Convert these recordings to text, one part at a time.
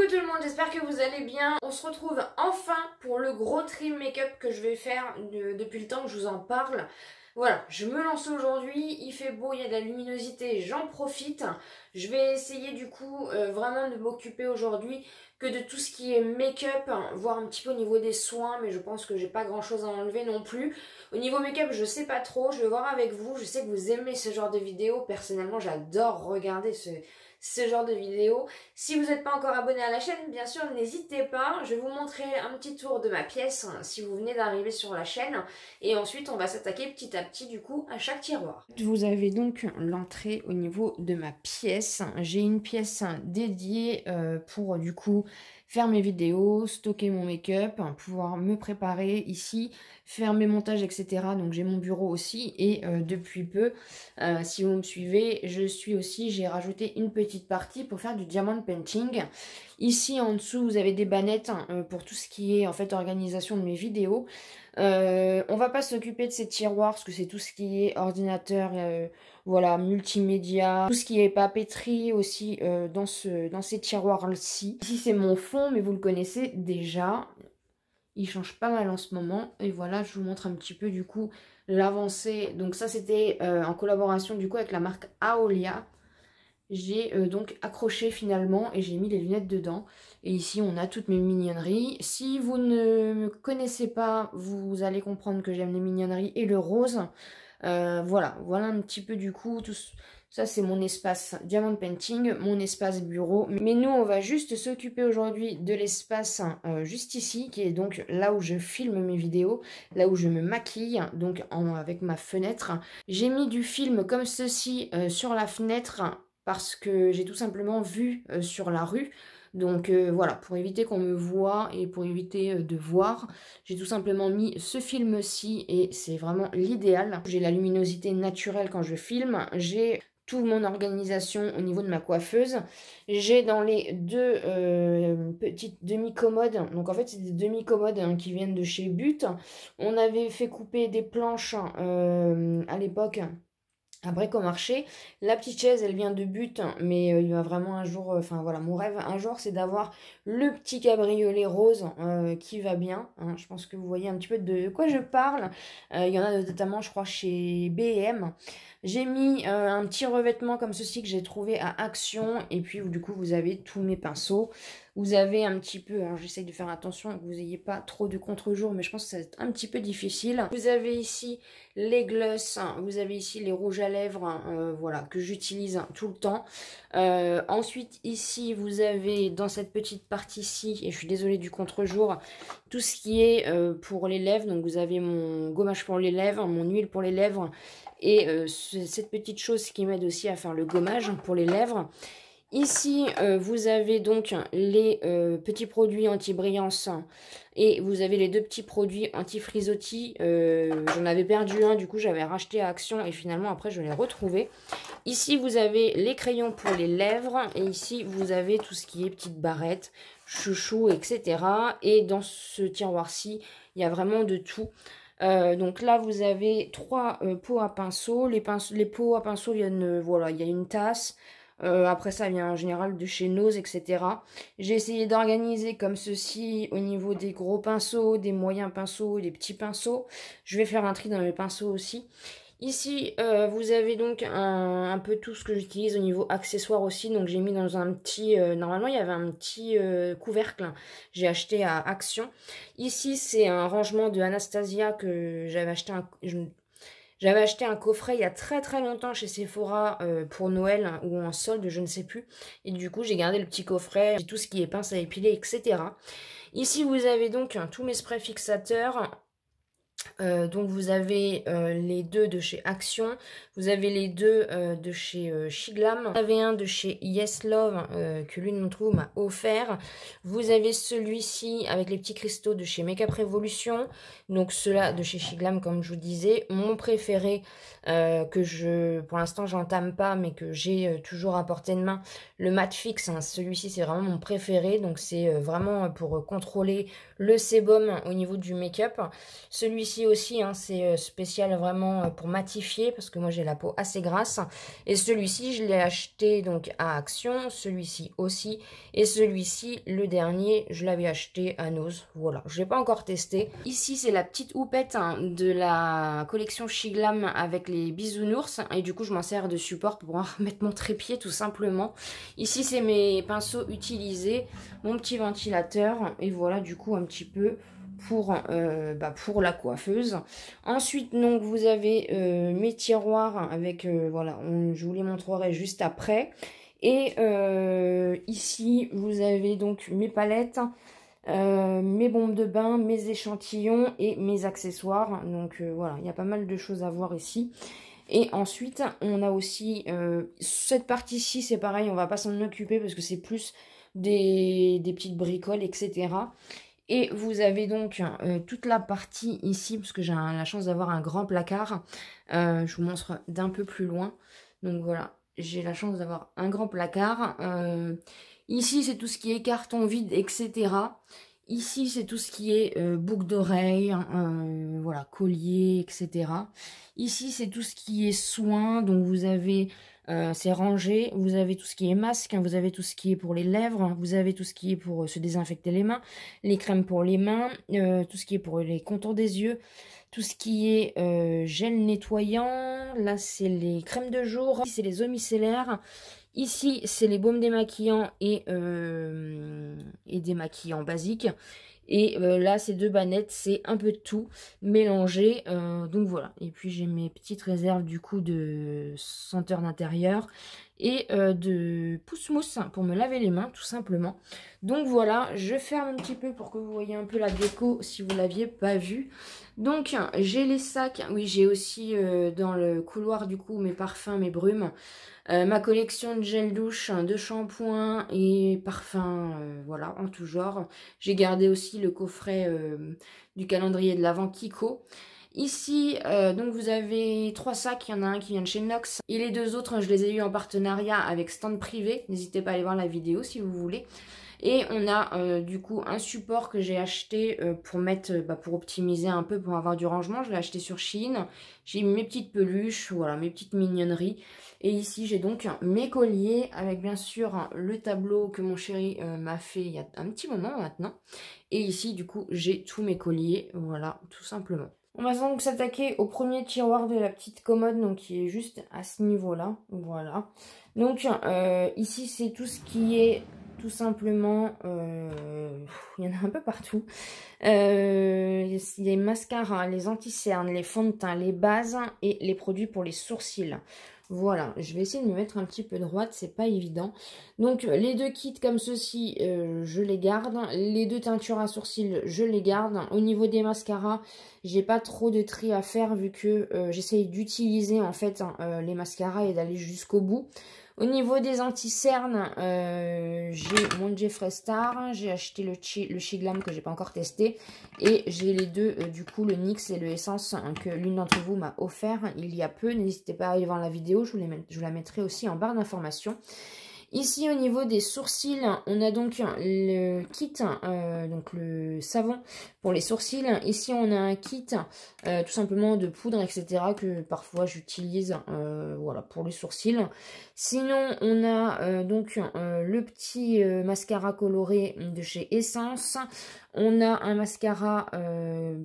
Coucou tout le monde, j'espère que vous allez bien. On se retrouve enfin pour le gros trim make-up que je vais faire depuis le temps que je vous en parle. Voilà, je me lance aujourd'hui, il fait beau, il y a de la luminosité, j'en profite. Je vais essayer du coup vraiment de m'occuper aujourd'hui que de tout ce qui est make-up, voir un petit peu au niveau des soins, mais je pense que j'ai pas grand chose à enlever non plus. Au niveau make-up, je sais pas trop, je vais voir avec vous, je sais que vous aimez ce genre de vidéos, personnellement j'adore regarder ce genre de vidéos. Si vous n'êtes pas encore abonné à la chaîne, bien sûr, n'hésitez pas. Je vais vous montrer un petit tour de ma pièce si vous venez d'arriver sur la chaîne. Et ensuite, on va s'attaquer petit à petit, du coup, à chaque tiroir. Vous avez donc l'entrée au niveau de ma pièce. J'ai une pièce dédiée pour, du coup, faire mes vidéos, stocker mon make-up, pouvoir me préparer ici, faire mes montages, etc. Donc j'ai mon bureau aussi et depuis peu, si vous me suivez, j'ai rajouté une petite partie pour faire du diamond painting. Ici en dessous vous avez des bannettes pour tout ce qui est en fait organisation de mes vidéos. On va pas s'occuper de ces tiroirs parce que c'est tout ce qui est ordinateur, voilà, multimédia, tout ce qui est papeterie aussi dans ces tiroirs-ci. Ici c'est mon fond, mais vous le connaissez déjà. Il change pas mal en ce moment. Et voilà, je vous montre un petit peu du coup l'avancée. Donc ça c'était en collaboration du coup avec la marque Aolia. J'ai donc accroché finalement et j'ai mis les lunettes dedans. Et ici on a toutes mes mignonneries. Si vous ne me connaissez pas, vous allez comprendre que j'aime les mignonneries et le rose. Voilà un petit peu du coup tout ça, c'est mon espace diamond painting, mon espace bureau. Mais nous on va juste s'occuper aujourd'hui de l'espace juste ici, qui est donc là où je filme mes vidéos, là où je me maquille, donc avec ma fenêtre. J'ai mis du film comme ceci sur la fenêtre parce que j'ai tout simplement vu sur la rue. Donc voilà, pour éviter qu'on me voie et pour éviter de voir, j'ai tout simplement mis ce film-ci et c'est vraiment l'idéal. J'ai la luminosité naturelle quand je filme, j'ai toute mon organisation au niveau de ma coiffeuse. J'ai dans les deux petites demi-commodes, donc en fait c'est des demi-commodes qui viennent de chez But. On avait fait couper des planches à l'époque à Bricomarché. La petite chaise, elle vient de But, mais il va vraiment un jour, enfin voilà, mon rêve un jour, c'est d'avoir le petit cabriolet rose qui va bien. Hein. Je pense que vous voyez un petit peu de quoi je parle. Il y en a notamment, je crois, chez B&M. J'ai mis un petit revêtement comme ceci que j'ai trouvé à Action, et puis du coup, vous avez tous mes pinceaux. Vous avez un petit peu, alors j'essaye de faire attention que vous n'ayez pas trop de contre-jour, mais je pense que ça va être un petit peu difficile. Vous avez ici les glosses, vous avez ici les rouges à lèvres, voilà, que j'utilise tout le temps. Ensuite, ici, vous avez dans cette petite partie-ci, et je suis désolée du contre-jour, tout ce qui est pour les lèvres. Donc vous avez mon gommage pour les lèvres, mon huile pour les lèvres, et cette petite chose qui m'aide aussi à faire le gommage pour les lèvres. Ici, vous avez donc les petits produits anti-brillance et vous avez les deux petits produits anti-frisottis. J'en avais perdu un, du coup j'avais racheté à Action et finalement après je l'ai retrouvé. Ici, vous avez les crayons pour les lèvres et ici, vous avez tout ce qui est petites barrettes, chouchou, etc. Et dans ce tiroir-ci, il y a vraiment de tout. Donc là, vous avez trois pots à pinceau. Les pots à pinceau viennent, voilà, il y a une tasse. Après ça vient en général de chez Nose, etc. J'ai essayé d'organiser comme ceci au niveau des gros pinceaux, des moyens pinceaux, des petits pinceaux. Je vais faire un tri dans mes pinceaux aussi. Ici, vous avez donc un peu tout ce que j'utilise au niveau accessoires aussi. Donc j'ai mis dans un petit... normalement, il y avait un petit couvercle. J'ai acheté à Action. Ici, c'est un rangement de Anastasia que j'avais acheté... J'avais acheté un coffret il y a très très longtemps chez Sephora pour Noël ou en solde, je ne sais plus. Et du coup, j'ai gardé le petit coffret, j'ai tout ce qui est pince à épiler, etc. Ici, vous avez donc tous mes sprays fixateurs. Donc vous avez les deux de chez Action, vous avez les deux de chez Shiglam, vous avez un de chez Yes Love que l'une d'entre vous m'a offert, vous avez celui-ci avec les petits cristaux de chez Makeup Revolution, donc ceux-là de chez Shiglam comme je vous disais, mon préféré que pour l'instant j'entame pas mais que j'ai toujours à portée de main, le Matte Fix, hein, celui-ci c'est vraiment mon préféré, donc c'est vraiment pour contrôler le sébum au niveau du make-up. Celui-ci Celui-ci aussi, hein, c'est spécial vraiment pour matifier parce que moi j'ai la peau assez grasse. Et celui-ci, je l'ai acheté donc à Action, celui-ci aussi. Et celui-ci, le dernier, je l'avais acheté à Nose. Voilà, je ne l'ai pas encore testé. Ici, c'est la petite houppette hein, de la collection Shiglam avec les bisounours. Et du coup, je m'en sers de support pour pouvoir mettre mon trépied tout simplement. Ici, c'est mes pinceaux utilisés, mon petit ventilateur. Et voilà, du coup, un petit peu pour la coiffeuse. Ensuite, donc, vous avez mes tiroirs avec, voilà, je vous les montrerai juste après. Et ici, vous avez donc mes palettes, mes bombes de bain, mes échantillons et mes accessoires. Donc voilà, il y a pas mal de choses à voir ici. Et ensuite, on a aussi cette partie-ci, c'est pareil, on va pas s'en occuper parce que c'est plus des petites bricoles, etc. Et vous avez donc toute la partie ici, parce que j'ai la chance d'avoir un grand placard. Je vous montre d'un peu plus loin. Donc voilà, j'ai la chance d'avoir un grand placard. Ici, c'est tout ce qui est carton vide, etc. Ici, c'est tout ce qui est boucle d'oreille, voilà, collier, etc. Ici, c'est tout ce qui est soins. Donc vous avez... c'est rangé, vous avez tout ce qui est masque, hein, vous avez tout ce qui est pour les lèvres, hein, vous avez tout ce qui est pour se désinfecter les mains, les crèmes pour les mains, tout ce qui est pour les contours des yeux, tout ce qui est gel nettoyant, là c'est les crèmes de jour, ici c'est les eaux micellaires, ici c'est les baumes démaquillants et démaquillants basiques. Et là, ces deux bannettes, c'est un peu de tout mélangé. Donc voilà. Et puis, j'ai mes petites réserves du coup de senteur d'intérieur et de pousse-mousse pour me laver les mains, tout simplement. Donc voilà, je ferme un petit peu pour que vous voyez un peu la déco si vous ne l'aviez pas vue. Donc, j'ai les sacs. Oui, j'ai aussi dans le couloir du coup mes parfums, mes brumes. Ma collection de gel douche, de shampoing et parfums, voilà, en tout genre. J'ai gardé aussi le coffret du calendrier de l'Avent Kiko. Ici, donc vous avez 3 sacs, il y en a un qui vient de chez Nox. Et les 2 autres, je les ai eu en partenariat avec Stand Privé. N'hésitez pas à aller voir la vidéo si vous voulez. Et on a du coup un support que j'ai acheté pour mettre, pour optimiser un peu, pour avoir du rangement. Je l'ai acheté sur Shein. J'ai mis mes petites peluches, voilà, mes petites mignonneries. Et ici, j'ai donc mes colliers avec bien sûr le tableau que mon chéri m'a fait il y a un petit moment maintenant. Et ici, du coup, j'ai tous mes colliers, voilà, tout simplement. On va donc s'attaquer au premier tiroir de la petite commode, donc qui est juste à ce niveau-là, voilà. Donc ici, c'est tout ce qui est tout simplement, il y en a un peu partout. Les mascaras, les anti-cernes, les fonds de teint, les bases et les produits pour les sourcils. Voilà, je vais essayer de me mettre un petit peu droite, c'est pas évident. Donc les 2 kits comme ceci, je les garde. Les 2 teintures à sourcils, je les garde. Au niveau des mascaras, j'ai pas trop de tri à faire vu que j'essaye d'utiliser en fait les mascaras et d'aller jusqu'au bout. Au niveau des anti-cernes, j'ai mon Jeffree Star, j'ai acheté le Shiglam que j'ai pas encore testé, et j'ai les 2, du coup le NYX et le Essence que l'une d'entre vous m'a offert il y a peu. N'hésitez pas à aller voir la vidéo, je vous la mettrai aussi en barre d'informations. Ici, au niveau des sourcils, on a donc le kit, donc le savon pour les sourcils. Ici, on a un kit, tout simplement de poudre, etc. que parfois j'utilise voilà, pour les sourcils. Sinon, on a donc le petit mascara coloré de chez Essence. On a un mascara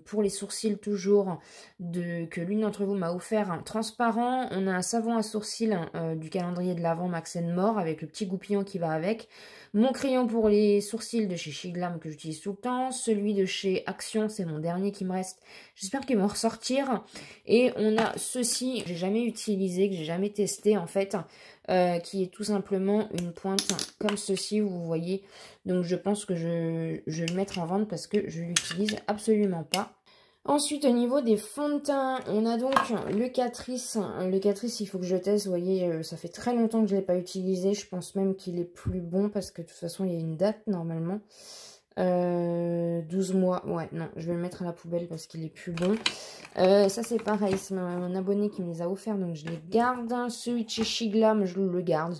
pour les sourcils toujours que l'une d'entre vous m'a offert, transparent. On a un savon à sourcils du calendrier de l'Avent Max & More avec le petit goupillon qui va avec. Mon crayon pour les sourcils de chez Shiglam que j'utilise tout le temps. Celui de chez Action, c'est mon dernier qui me reste. J'espère qu'ils vont ressortir. Et on a ceci, que j'ai jamais utilisé, que j'ai jamais testé en fait. Qui est tout simplement une pointe comme ceci, vous voyez. Donc je pense que je vais le mettre en vente parce que je l'utilise absolument pas. Ensuite, au niveau des fonds de teint, on a donc le Catrice. Le Catrice, il faut que je teste. Vous voyez, ça fait très longtemps que je ne l'ai pas utilisé. Je pense même qu'il est plus bon parce que de toute façon, il y a une date normalement. 12 mois. Ouais, non, je vais le mettre à la poubelle parce qu'il est plus bon. Ça, c'est pareil. C'est mon abonné qui me les a offerts, donc je les garde. Celui de chez Shiglam, je le garde.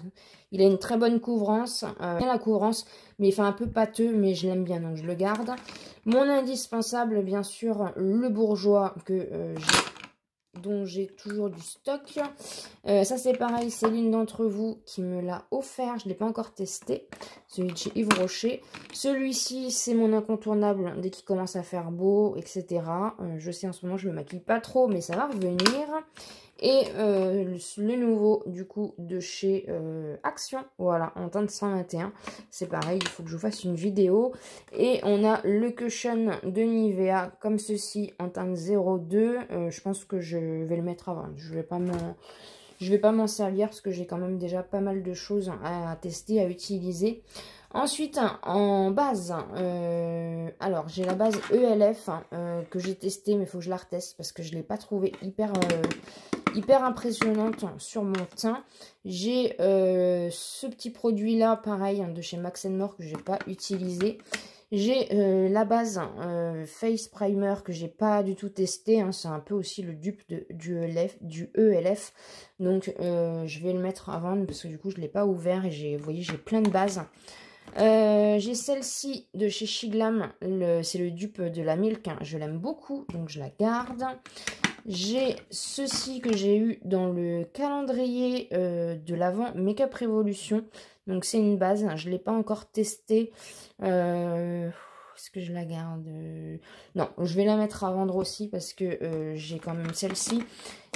Il a une très bonne couvrance. Bien la couvrance, mais il fait un peu pâteux, mais je l'aime bien, donc je le garde. Mon indispensable, bien sûr, le Bourjois dont j'ai toujours du stock. Ça c'est pareil, c'est l'une d'entre vous qui me l'a offert. Je ne l'ai pas encore testé. Celui de chez Yves Rocher. Celui-ci, c'est mon incontournable dès qu'il commence à faire beau, etc. Je sais en ce moment, je me maquille pas trop, mais ça va revenir. Et le nouveau, du coup, de chez Action, voilà, en teinte 121. C'est pareil, il faut que je vous fasse une vidéo. Et on a le cushion de Nivea, comme ceci, en teinte 02. Je pense que je vais le mettre avant. Je vais pas m'en servir parce que j'ai quand même déjà pas mal de choses à tester, à utiliser. Ensuite, en base, alors j'ai la base ELF que j'ai testée, mais il faut que je la reteste parce que je ne l'ai pas trouvée hyper impressionnante sur mon teint. J'ai ce petit produit là, pareil, de chez Max More que je n'ai pas utilisé. J'ai la base Face Primer que j'ai pas du tout testé. Hein. C'est un peu aussi le dupe du ELF. Donc je vais le mettre à vendre parce que du coup je ne l'ai pas ouvert et vous voyez, j'ai plein de bases. J'ai celle-ci de chez Shiglam, c'est le dupe de la Milk, hein. Je l'aime beaucoup, donc je la garde. J'ai ceci que j'ai eu dans le calendrier de l'Avent Make-up Révolution. Donc c'est une base, je ne l'ai pas encore testé. Est-ce que je la garde? Non, je vais la mettre à vendre aussi parce que j'ai quand même celle-ci.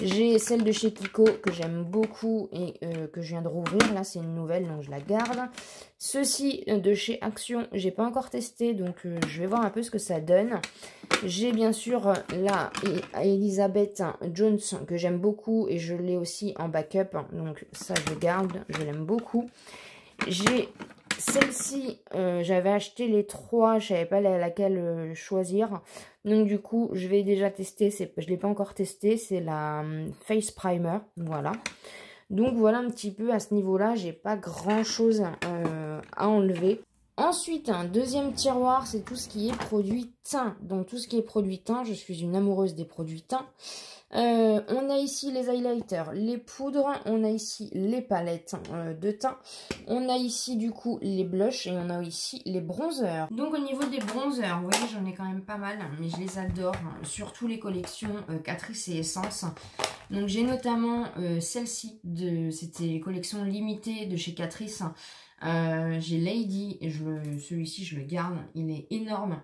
J'ai celle de chez Kiko que j'aime beaucoup et que je viens de rouvrir. Là, c'est une nouvelle, donc je la garde. Ceci de chez Action, j'ai pas encore testé, donc je vais voir un peu ce que ça donne. J'ai bien sûr la Elizabeth Jones que j'aime beaucoup et je l'ai aussi en backup. Donc ça, je garde, je l'aime beaucoup. J'ai celle-ci, j'avais acheté les trois, je savais pas laquelle choisir. Donc du coup, je vais déjà tester, je ne l'ai pas encore testé, c'est la Face Primer, voilà. Donc voilà un petit peu à ce niveau-là, j'ai pas grand-chose à enlever. Ensuite, un deuxième tiroir, c'est tout ce qui est produit teint. Donc tout ce qui est produit teint, je suis une amoureuse des produits teint. On a ici les highlighters, les poudres, on a ici les palettes de teint, on a ici du coup les blushs et on a ici les bronzers. Donc au niveau des bronzers, vous voyez j'en ai quand même pas mal, mais je les adore, surtout les collections Catrice et Essence. Donc j'ai notamment celle-ci, c'était les collections limitées de chez Catrice. J'ai Lady et celui-ci je le garde, il est énorme.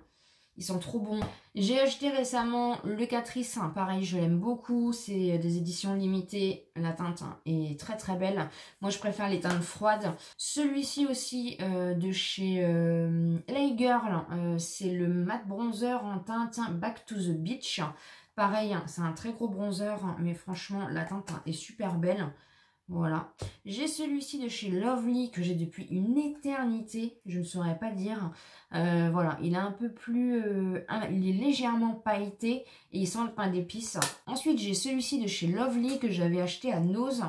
Ils sont trop bons. J'ai acheté récemment le Catrice, hein, pareil, je l'aime beaucoup. C'est des éditions limitées. La teinte est très très belle. Moi, je préfère les teintes froides. Celui-ci aussi de chez LA Girl, c'est le matte bronzer en teinte Back to the Beach. Pareil, hein, c'est un très gros bronzer, hein, mais franchement, la teinte est super belle. Voilà. J'ai celui-ci de chez Lovely que j'ai depuis une éternité, je ne saurais pas dire. Voilà, il est un peu plus... il est légèrement pailleté et il sent le pain d'épices. Ensuite, j'ai celui-ci de chez Lovely que j'avais acheté à Nose.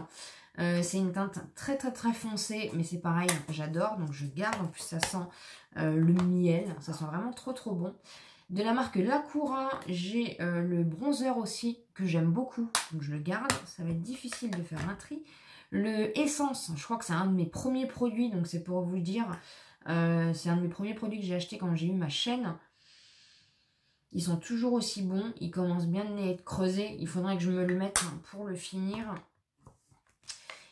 C'est une teinte très très très foncée, mais c'est pareil, j'adore, donc je garde. En plus, ça sent le miel, ça sent vraiment trop trop bon. De la marque Lacura, j'ai le bronzer aussi que j'aime beaucoup, donc je le garde. Ça va être difficile de faire un tri. Le Essence, je crois que c'est un de mes premiers produits, donc c'est pour vous dire, c'est un de mes premiers produits que j'ai acheté quand j'ai eu ma chaîne. Ils sont toujours aussi bons, ils commencent bien à être creusés, il faudrait que je me le mette pour le finir.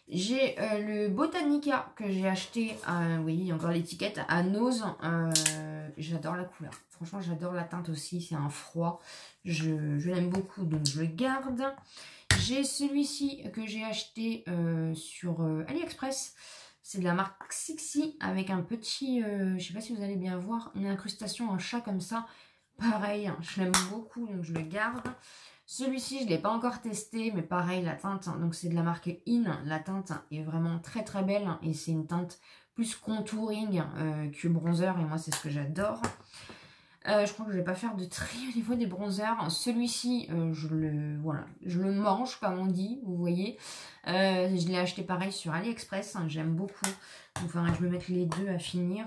J'ai le Botanica que j'ai acheté, oui, encore l'étiquette, à Nose. J'adore la couleur, franchement j'adore la teinte aussi, c'est un froid, je l'aime beaucoup, donc je le garde. J'ai celui-ci que j'ai acheté sur AliExpress. C'est de la marque Sixi avec un petit, je sais pas si vous allez bien voir, une incrustation en chat comme ça. Pareil, je l'aime beaucoup, donc je le garde. Celui-ci, je ne l'ai pas encore testé, mais pareil, la teinte, donc c'est de la marque In. La teinte est vraiment très très belle et c'est une teinte plus contouring que bronzer et moi c'est ce que j'adore. Je crois que je vais pas faire de tri au niveau des bronzers. Celui-ci, je le mange comme on dit, vous voyez. Je l'ai acheté pareil sur AliExpress, hein, j'aime beaucoup. Donc il faudrait que je me mette les deux à finir.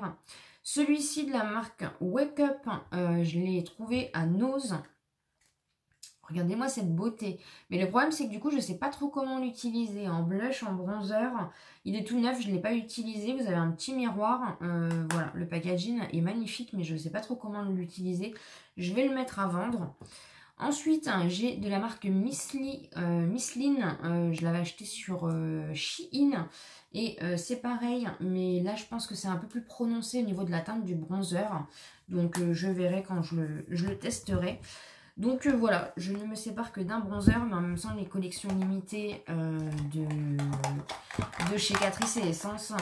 Celui-ci de la marque Wake Up, je l'ai trouvé à Nose. Regardez-moi cette beauté. Mais le problème, c'est que du coup, je ne sais pas trop comment l'utiliser. En blush, en bronzer, il est tout neuf, je ne l'ai pas utilisé. Vous avez un petit miroir. Voilà, le packaging est magnifique, mais je ne sais pas trop comment l'utiliser. Je vais le mettre à vendre. Ensuite, j'ai de la marque Missline. Je l'avais acheté sur Shein. Et c'est pareil, mais là, je pense que c'est un peu plus prononcé au niveau de la teinte du bronzer. Donc, je verrai quand je le testerai. Donc voilà, je ne me sépare que d'un bronzer, mais en même temps les collections limitées de chez Catrice et Essence,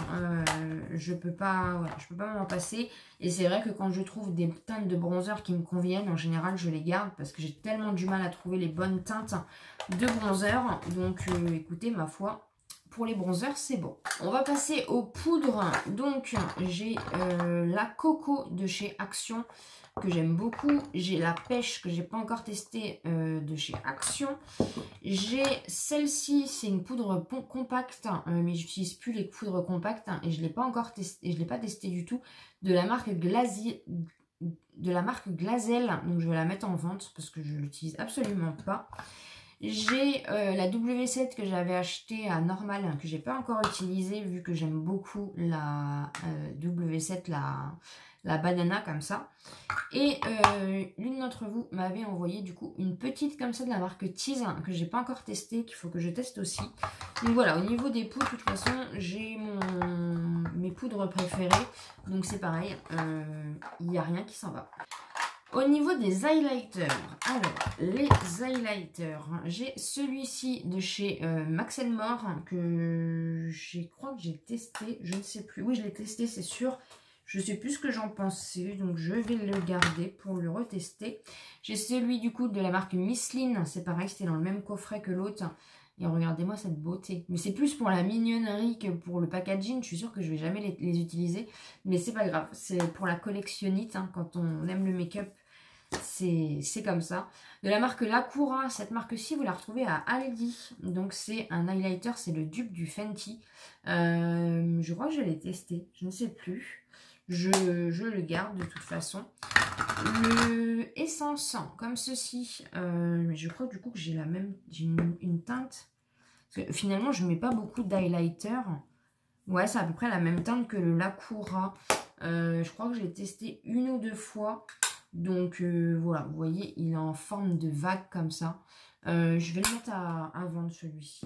je peux pas m'en passer. Et c'est vrai que quand je trouve des teintes de bronzer qui me conviennent, en général je les garde parce que j'ai tellement du mal à trouver les bonnes teintes de bronzer. Donc écoutez, ma foi, pour les bronzers, c'est bon. On va passer aux poudres. Donc j'ai la Coco de chez Action, que j'aime beaucoup. J'ai la Pêche que j'ai pas encore testée de chez Action. J'ai celle-ci, c'est une poudre compacte, mais j'utilise plus les poudres compactes et je l'ai pas encore testé, et je l'ai pas testé du tout, de la marque Glazel. Donc je vais la mettre en vente parce que je l'utilise absolument pas. J'ai la W7 que j'avais achetée à Normal, que j'ai pas encore utilisée vu que j'aime beaucoup la W7, la banana comme ça. Et l'une d'entre vous m'avait envoyé du coup une petite comme ça de la marque Tease que j'ai pas encore testée, qu'il faut que je teste aussi. Donc voilà, au niveau des poudres, de toute façon, j'ai mes poudres préférées. Donc c'est pareil, il n'y a rien qui s'en va. Au niveau des highlighters, alors les highlighters, j'ai celui-ci de chez Max More que je crois que j'ai testé, je ne sais plus. Oui, je l'ai testé, c'est sûr. Je ne sais plus ce que j'en pensais, donc je vais le garder pour le retester. J'ai celui du coup de la marque Missline, c'est pareil, c'était dans le même coffret que l'autre. Et regardez-moi cette beauté. Mais c'est plus pour la mignonnerie que pour le packaging. Je suis sûre que je ne vais jamais les utiliser. Mais c'est pas grave, c'est pour la collectionnite. Hein, quand on aime le make-up, c'est comme ça. De la marque Lacura, cette marque-ci, vous la retrouvez à Aldi. Donc c'est un highlighter, c'est le dupe du Fenty. Je crois que je l'ai testé, je ne sais plus. Je le garde de toute façon. Le Essence, comme ceci. Je crois du coup que j'ai la même, j'ai une teinte. Parce que finalement, je ne mets pas beaucoup d'highlighter. Ouais, c'est à peu près la même teinte que le Lacura. Je crois que je l'ai testé une ou deux fois. Donc voilà, vous voyez, il est en forme de vague comme ça. Je vais le mettre à vendre celui-ci.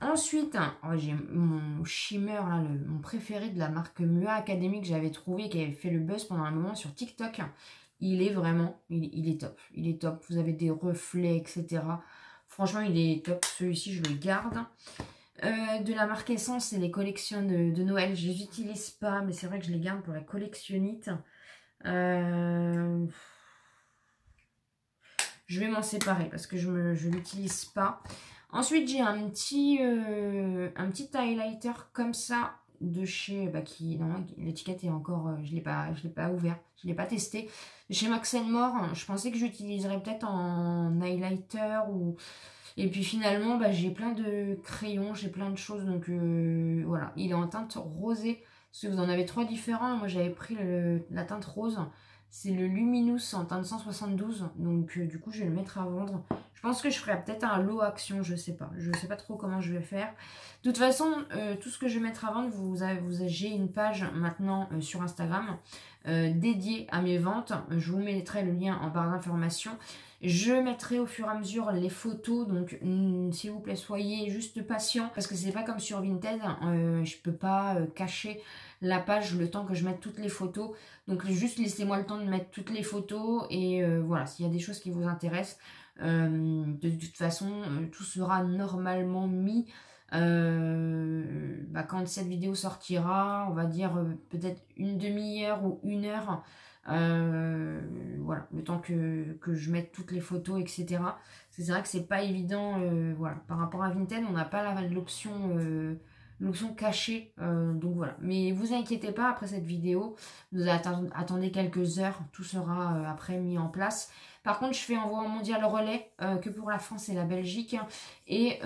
Ensuite, j'ai mon shimmer, là, mon préféré de la marque Mua Academy que j'avais trouvé, qui avait fait le buzz pendant un moment sur TikTok. Il est vraiment, il est top. Il est top. Vous avez des reflets, etc. Franchement, il est top. Celui-ci, je le garde. De la marque Essence, c'est les collections de Noël. Je les utilise pas, mais c'est vrai que je les garde pour la collectionnite. Je vais m'en séparer parce que je l'utilise pas. Ensuite, j'ai un petit highlighter comme ça de chez... l'étiquette est encore... je l'ai pas ouvert. Je l'ai pas testé. De chez Max More, je pensais que j'utiliserais peut-être en highlighter ou... Et puis finalement, j'ai plein de crayons, j'ai plein de choses. Donc voilà, il est en teinte rosée. Parce que vous en avez 3 différents. Moi, j'avais pris la teinte rose. C'est le Luminous en teinte 172. Donc du coup, je vais le mettre à vendre. Je pense que je ferai peut-être un lot action, je sais pas. Je sais pas trop comment je vais faire. De toute façon, tout ce que je vais mettre à vendre, j'ai une page maintenant sur Instagram dédiée à mes ventes. Je vous mettrai le lien en barre d'informations. Je mettrai au fur et à mesure les photos. Donc, s'il vous plaît, soyez juste patient. Parce que c'est pas comme sur Vinted. Je peux pas cacher la page le temps que je mette toutes les photos. Donc, juste laissez-moi le temps de mettre toutes les photos. Et voilà, s'il y a des choses qui vous intéressent. De toute façon, tout sera normalement mis quand cette vidéo sortira, on va dire peut-être une demi-heure ou une heure, voilà, le temps que je mette toutes les photos, etc. C'est vrai que c'est pas évident, voilà, par rapport à Vinted, on n'a pas l'option cachée, donc voilà. Mais vous inquiétez pas, après cette vidéo, vous attendez quelques heures, tout sera après mis en place. Par contre, je fais envoi mondial relais que pour la France et la Belgique. Et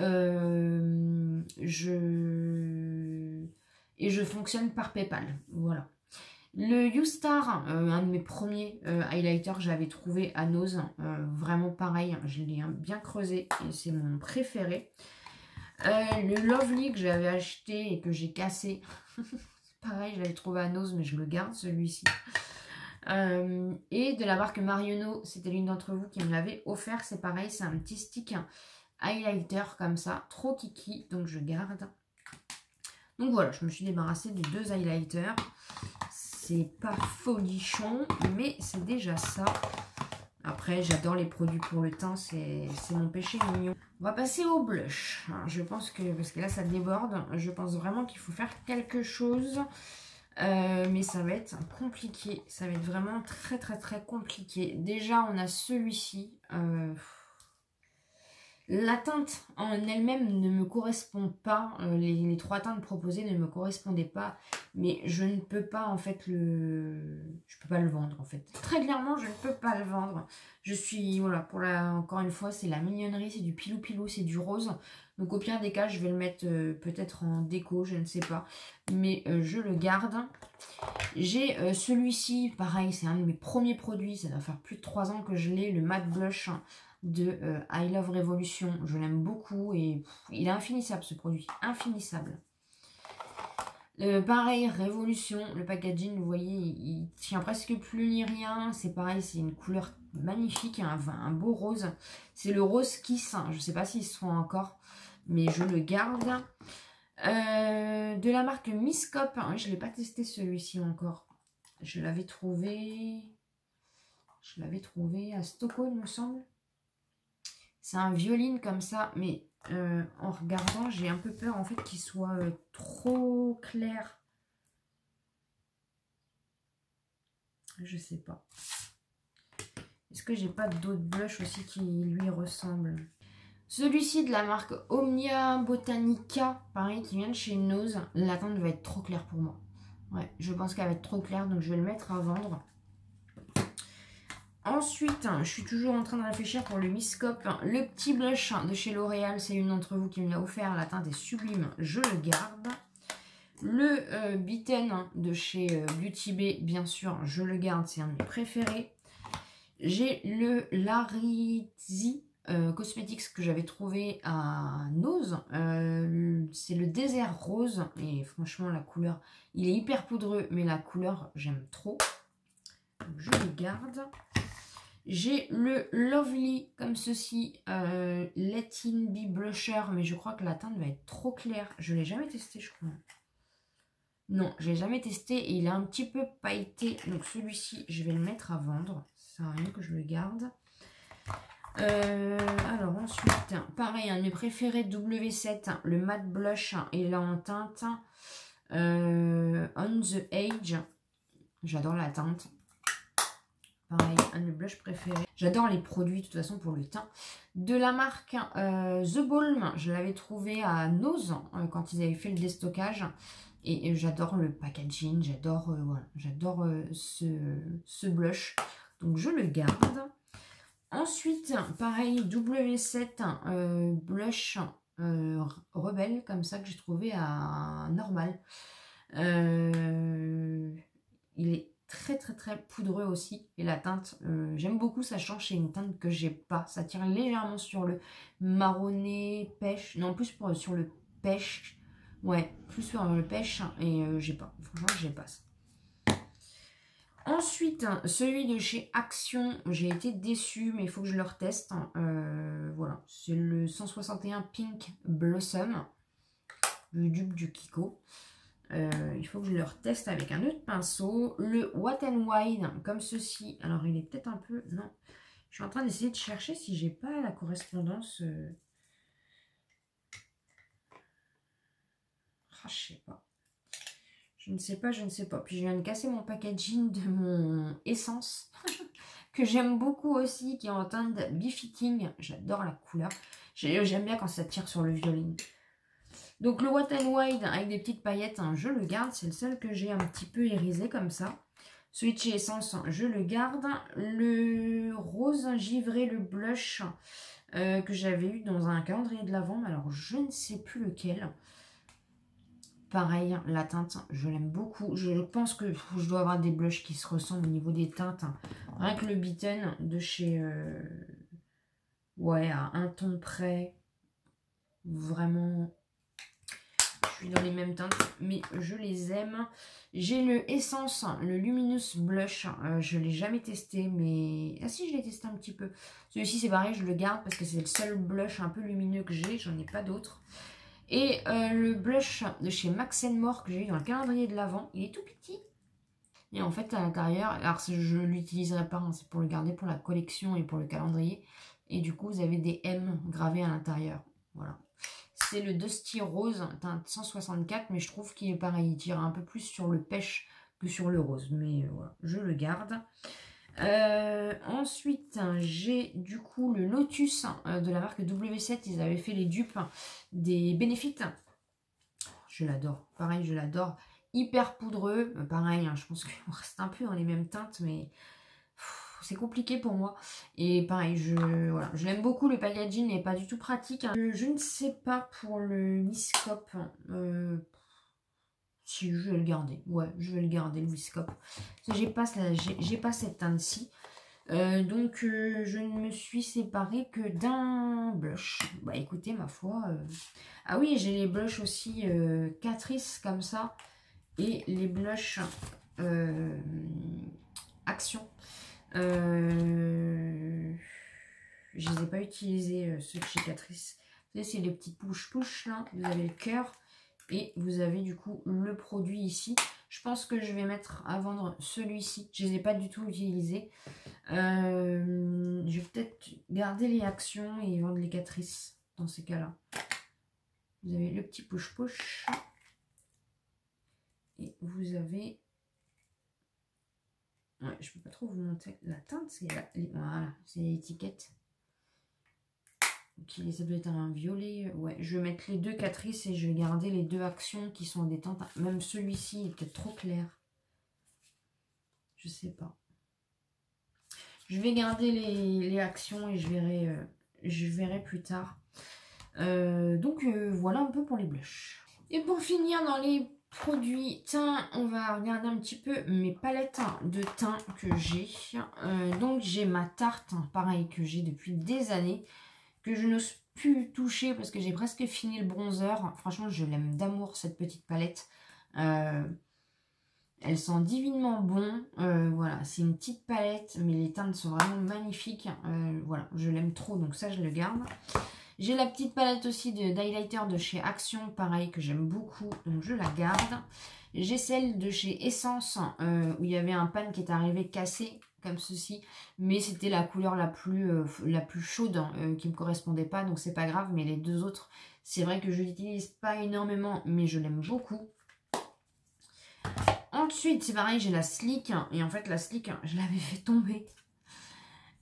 je fonctionne par PayPal. Voilà. Le YouStar, un de mes premiers highlighters, j'avais trouvé à Nose. Vraiment pareil, je l'ai bien creusé et c'est mon préféré. Le Lovely que j'avais acheté et que j'ai cassé. Pareil, je l'avais trouvé à Nose, mais je le garde celui-ci. Et de la marque Marionneau, c'était l'une d'entre vous qui me l'avait offert. C'est pareil, c'est un petit stick highlighter comme ça, trop kiki, donc je garde. Donc voilà, je me suis débarrassée de 2 highlighters. C'est pas folichon, mais c'est déjà ça. Après, j'adore les produits pour le teint, c'est mon péché mignon. On va passer au blush. Je pense que, parce que là ça déborde, je pense vraiment qu'il faut faire quelque chose. Mais ça va être compliqué. Ça va être vraiment très très très compliqué. Déjà, on a celui-ci. La teinte en elle-même ne me correspond pas, les 3 teintes proposées ne me correspondaient pas, mais je ne peux pas en fait je peux pas le vendre en fait. Très clairement, je ne peux pas le vendre. Je suis, voilà, encore une fois, c'est la mignonnerie, c'est du pilou pilou, c'est du rose. Donc au pire des cas, je vais le mettre peut-être en déco, je ne sais pas, mais je le garde. J'ai celui-ci, pareil, c'est un de mes premiers produits, ça doit faire plus de 3 ans que je l'ai, le matte blush de I Love Revolution. Je l'aime beaucoup et il est infinissable ce produit, infinissable. Pareil, Révolution, le packaging, vous voyez, il tient presque plus ni rien. C'est pareil, c'est une couleur magnifique, un beau rose. C'est le rose Kiss, je ne sais pas s'ils se font encore, mais je le garde. De la marque Miscop, je ne l'ai pas testé celui-ci encore. Je l'avais trouvé à Stockholm, il me semble. C'est un violine comme ça, mais en regardant, j'ai un peu peur en fait qu'il soit trop clair. Je sais pas. Est-ce que j'ai pas d'autres blushs aussi qui lui ressemblent? Celui-ci de la marque Omnia Botanica, pareil, qui vient de chez Nose. La teinte va être trop claire pour moi. Ouais, je pense qu'elle va être trop claire, donc je vais le mettre à vendre. Ensuite, je suis toujours en train de réfléchir pour le Miscop. Le petit blush de chez L'Oréal, c'est une d'entre vous qui me l'a offert. La teinte est sublime, je le garde. Le Bitten de chez Beauty Bay, bien sûr, je le garde, c'est un de mes préférés. J'ai le Larizzi Cosmetics que j'avais trouvé à Nose. C'est le désert rose. Et franchement, la couleur, il est hyper poudreux, mais la couleur, j'aime trop. Donc, je le garde. J'ai le Lovely comme ceci, Let In Be Blusher, mais je crois que la teinte va être trop claire. Je ne l'ai jamais testé, je crois. Non, je ne l'ai jamais testé et il est un petit peu pailleté. Donc celui-ci, je vais le mettre à vendre. Ça sert à rien que je le garde. Alors ensuite, pareil, un de mes préférés W7, le matte blush, et là en teinte On the Age. J'adore la teinte. Pareil, un de mes blushs préférés. J'adore les produits, de toute façon, pour le teint. De la marque The Balm, je l'avais trouvé à Nose quand ils avaient fait le déstockage. Et j'adore le packaging, j'adore ce blush. Donc, je le garde. Ensuite, pareil, W7 blush rebelle, comme ça, que j'ai trouvé à Normal. Il est très très très poudreux aussi, et la teinte j'aime beaucoup, ça change, c'est une teinte que j'ai pas, ça tire légèrement sur le marronné pêche, non plus sur le pêche, ouais, plus sur le pêche, et j'ai pas, franchement j'ai pas ça. Ensuite, celui de chez Action, j'ai été déçue, mais il faut que je le reteste. Voilà, c'est le 161 Pink Blossom, le dupe du Kiko. Il faut que je le reteste avec un autre pinceau. Le Wet n Wild, comme ceci. Alors, il est peut-être un peu... Non. Je suis en train d'essayer de chercher si j'ai pas la correspondance. Ah, je sais pas. Je ne sais pas, je ne sais pas. Puis, je viens de casser mon packaging de mon Essence. Que j'aime beaucoup aussi, qui est en teinte Befitting. J'adore la couleur. J'aime bien quand ça tire sur le violine. Donc le Wet n Wild avec des petites paillettes, je le garde. C'est le seul que j'ai un petit peu irisé comme ça. Celui de chez Essence, je le garde. Le rose givré, le blush que j'avais eu dans un calendrier de l'Avent. Alors je ne sais plus lequel. Pareil, la teinte, je l'aime beaucoup. Je pense que je dois avoir des blushs qui se ressemblent au niveau des teintes. Rien que le Beaten de chez... ouais, à un ton près. Vraiment, je suis dans les mêmes teintes, mais je les aime. J'ai le Essence, le Luminous Blush. Je ne l'ai jamais testé, mais... Ah si, je l'ai testé un petit peu. Celui-ci, c'est pareil, je le garde parce que c'est le seul blush un peu lumineux que j'ai. J'en ai pas d'autres. Et le blush de chez Max More que j'ai eu dans le calendrier de l'Avent. Il est tout petit. Et en fait, à l'intérieur, alors je ne l'utiliserai pas, hein, c'est pour le garder pour la collection et pour le calendrier. Et du coup, vous avez des M gravés à l'intérieur. Voilà. C'est le Dusty Rose, teinte 164, mais je trouve qu'il est pareil. Il tire un peu plus sur le pêche que sur le rose. Mais voilà, je le garde. Ensuite, j'ai du coup le Lotus de la marque W7. Ils avaient fait les dupes des Benefits. Je l'adore. Pareil, je l'adore. Hyper poudreux. Pareil, hein, je pense qu'on reste un peu dans les mêmes teintes, mais c'est compliqué pour moi. Et pareil, voilà, je l'aime beaucoup. Le packaging n'est pas du tout pratique. Je ne sais pas pour le Wiskop. Si, je vais le garder. Ouais, je vais le garder, le Wiskop. J'ai pas cette teinte-ci. Donc, je ne me suis séparée que d'un blush. Bah, écoutez, ma foi... Ah oui, j'ai les blushs aussi Catrice, comme ça. Et les blushs Action. Je les ai pas utilisés, ceux de chez Catrice. Vous savez, c'est les petits push-push, là. Vous avez le cœur. Et vous avez du coup le produit ici. Je pense que je vais mettre à vendre celui-ci. Je ne les ai pas du tout utilisés. Je vais peut-être garder les actions et vendre les Catrice dans ces cas-là. Vous avez le petit push-push. Et vous avez... Ouais, je peux pas trop vous montrer la teinte. Voilà, c'est l'étiquette. Okay, ça doit être un violet. Ouais, je vais mettre les deux Catrice et je vais garder les deux actions qui sont des teintes. Même celui-ci est peut-être trop clair. Je sais pas. Je vais garder les actions et je verrai plus tard. Donc voilà un peu pour les blushs. Et pour finir dans les produits teint, on va regarder un petit peu mes palettes de teint que j'ai. Donc j'ai ma Tarte, pareil, que j'ai depuis des années, que je n'ose plus toucher parce que j'ai presque fini le bronzer. Franchement, je l'aime d'amour, cette petite palette. Elle sent divinement bon. Voilà, c'est une petite palette, mais les teintes sont vraiment magnifiques. Voilà, je l'aime trop, donc ça, je le garde. J'ai la petite palette aussi d'highlighter de chez Action, pareil, que j'aime beaucoup, donc je la garde. J'ai celle de chez Essence, où il y avait un pan qui est arrivé cassé, comme ceci, mais c'était la couleur la plus chaude qui ne me correspondait pas, donc c'est pas grave. Mais les deux autres, c'est vrai que je l'utilise pas énormément, mais je l'aime beaucoup. Ensuite, c'est pareil, j'ai la Sleek, et en fait la Sleek, je l'avais fait tomber.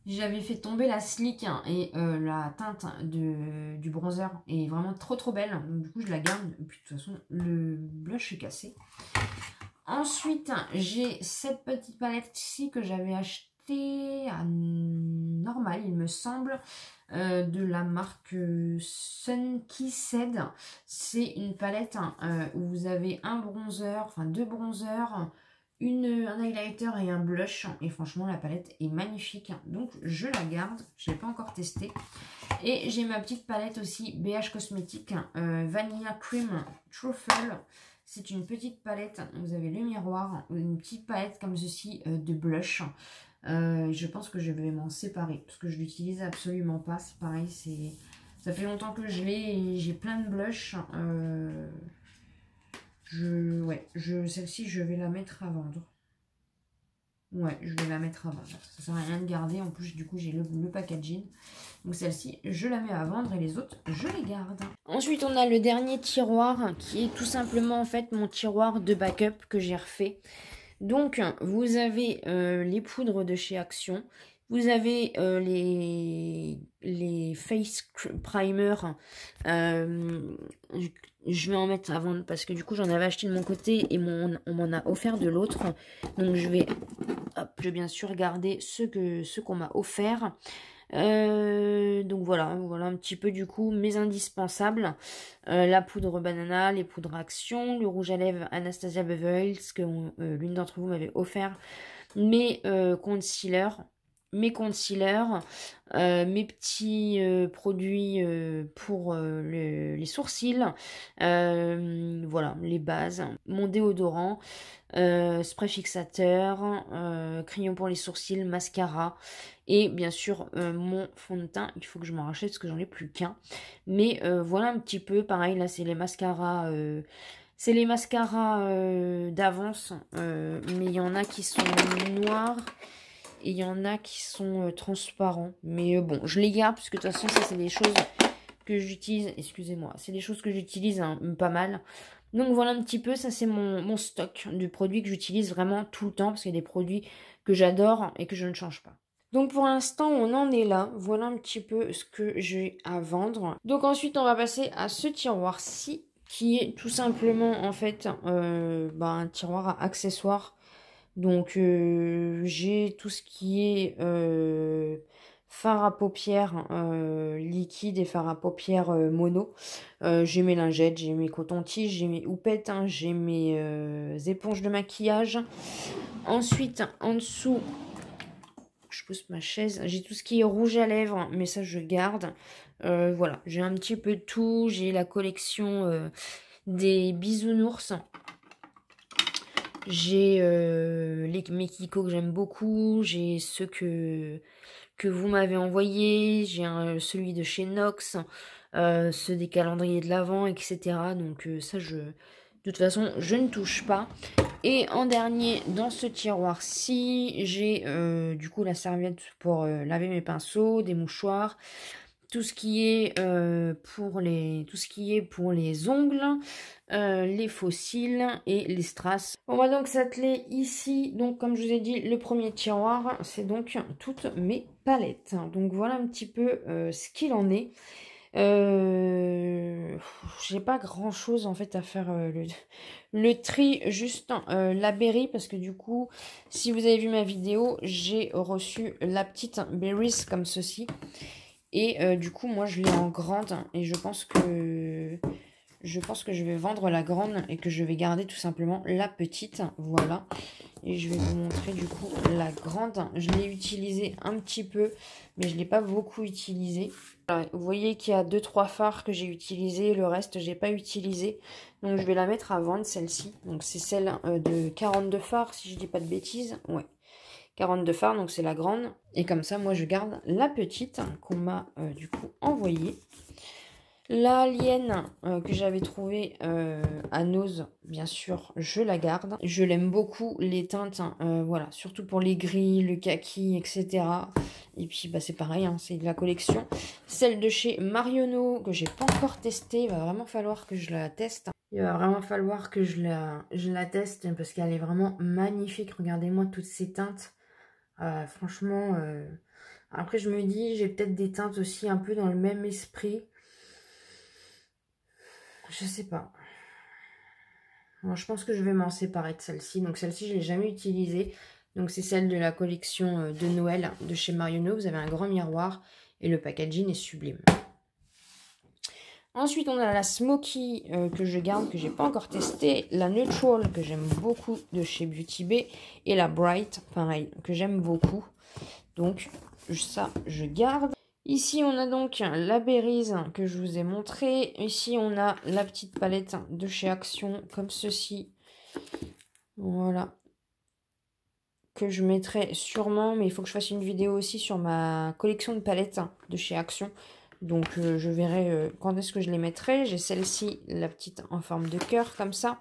J'avais fait tomber la Sleek et la teinte du bronzer est vraiment trop belle. Donc du coup, je la garde. Et puis de toute façon, le blush est cassé. Ensuite, j'ai cette petite palette ici que j'avais achetée à Normal, il me semble, de la marque Sunkissed. C'est une palette où vous avez un bronzer, enfin deux bronzers, un highlighter et un blush. Et franchement, la palette est magnifique. Donc, je la garde. Je ne l'ai pas encore testée. Et j'ai ma petite palette aussi BH Cosmétiques Vanilla Cream Truffle. C'est une petite palette. Vous avez le miroir. Une petite palette comme ceci de blush. Je pense que je vais m'en séparer parce que je l'utilise absolument pas. C'est pareil. Ça fait longtemps que je l'ai et j'ai plein de blush. Celle-ci, je vais la mettre à vendre. Ouais, je vais la mettre à vendre. Ça sert à rien de garder. En plus, du coup, j'ai le packaging. Donc celle-ci, je la mets à vendre et les autres, je les garde. Ensuite, on a le dernier tiroir qui est tout simplement en fait mon tiroir de backup que j'ai refait. Donc, vous avez les poudres de chez Action. Vous avez les face primer. Je vais en mettre à vendre parce que du coup j'en avais acheté de mon côté et on m'en a offert de l'autre. Donc je vais bien sûr garder ceux qu'on m'a offert. Donc voilà un petit peu du coup mes indispensables. La poudre banana, les poudres Action, le rouge à lèvres Anastasia Beverly Hills que l'une d'entre vous m'avait offert, mes concealers, mes petits produits pour les sourcils, voilà, les bases, mon déodorant, spray fixateur, crayon pour les sourcils, mascara et bien sûr mon fond de teint. Il faut que je m'en rachète parce que j'en ai plus qu'un. Mais voilà un petit peu, pareil là c'est les mascaras. C'est les mascaras d'avance, mais il y en a qui sont noirs et il y en a qui sont transparents. Mais bon, je les garde parce que de toute façon, ça c'est des choses que j'utilise, excusez-moi, c'est des choses que j'utilise hein, pas mal. Donc voilà un petit peu, ça c'est mon stock de produits que j'utilise vraiment tout le temps parce qu'il y a des produits que j'adore et que je ne change pas. Donc pour l'instant on en est là, voilà un petit peu ce que j'ai à vendre. Donc ensuite on va passer à ce tiroir-ci qui est tout simplement en fait un tiroir à accessoires. Donc j'ai tout ce qui est fard à paupières liquide et fard à paupières mono. J'ai mes lingettes, j'ai mes cotons-tiges, j'ai mes houpettes, hein, j'ai mes éponges de maquillage. Ensuite en dessous, je pousse ma chaise, j'ai tout ce qui est rouge à lèvres, mais ça je garde. Voilà, j'ai un petit peu de tout, j'ai la collection des bisounours. J'ai mes Kiko que j'aime beaucoup, j'ai ceux que vous m'avez envoyés, j'ai celui de chez Nox, ceux des calendriers de l'Avent, etc. Donc ça, de toute façon, je ne touche pas. Et en dernier, dans ce tiroir-ci, j'ai du coup la serviette pour laver mes pinceaux, des mouchoirs, tout ce qui est pour les ongles, les faux cils et les strass. On va donc s'atteler ici, donc comme je vous ai dit, le premier tiroir, c'est donc toutes mes palettes. Donc voilà un petit peu ce qu'il en est. J'ai pas grand chose en fait à faire le tri, juste la berry, parce que du coup, si vous avez vu ma vidéo, j'ai reçu la petite berries comme ceci. Et du coup, moi, je l'ai en grande et je pense que je vais vendre la grande et que je vais garder tout simplement la petite. Voilà. Et je vais vous montrer du coup la grande. Je l'ai utilisée un petit peu, mais je ne l'ai pas beaucoup utilisée. Voilà, vous voyez qu'il y a 2-3 fards que j'ai utilisés, le reste, je n'ai pas utilisé. Donc, je vais la mettre à vendre, celle-ci. Donc, c'est celle de 42 fards, si je dis pas de bêtises. Ouais. 42 fards, donc c'est la grande. Et comme ça, moi, je garde la petite qu'on m'a du coup envoyée. La Alien que j'avais trouvée à Nose, bien sûr, je la garde. Je l'aime beaucoup, les teintes, voilà, surtout pour les gris, le kaki, etc. Et puis, bah, c'est pareil, hein, c'est de la collection. Celle de chez Marionneau, que j'ai pas encore testée, il va vraiment falloir que je la teste. Il va vraiment falloir que je la teste, parce qu'elle est vraiment magnifique. Regardez-moi toutes ces teintes. Franchement, après je me dis, j'ai peut-être des teintes aussi un peu dans le même esprit. Je sais pas. Moi, je pense que je vais m'en séparer de celle-ci. Donc celle-ci, je ne l'ai jamais utilisée. Donc c'est celle de la collection de Noël de chez Marionneau. Vous avez un grand miroir et le packaging est sublime. Ensuite, on a la Smoky que je garde, que j'ai pas encore testé. La Neutral que j'aime beaucoup de chez Beauty Bay. Et la Bright, pareil, que j'aime beaucoup. Donc ça, je garde. Ici, on a donc la Berries que je vous ai montré. Ici, on a la petite palette de chez Action, comme ceci. Voilà. Que je mettrai sûrement, mais il faut que je fasse une vidéo aussi sur ma collection de palettes de chez Action. Donc, je verrai quand est-ce que je les mettrai. J'ai celle-ci, la petite en forme de cœur, comme ça.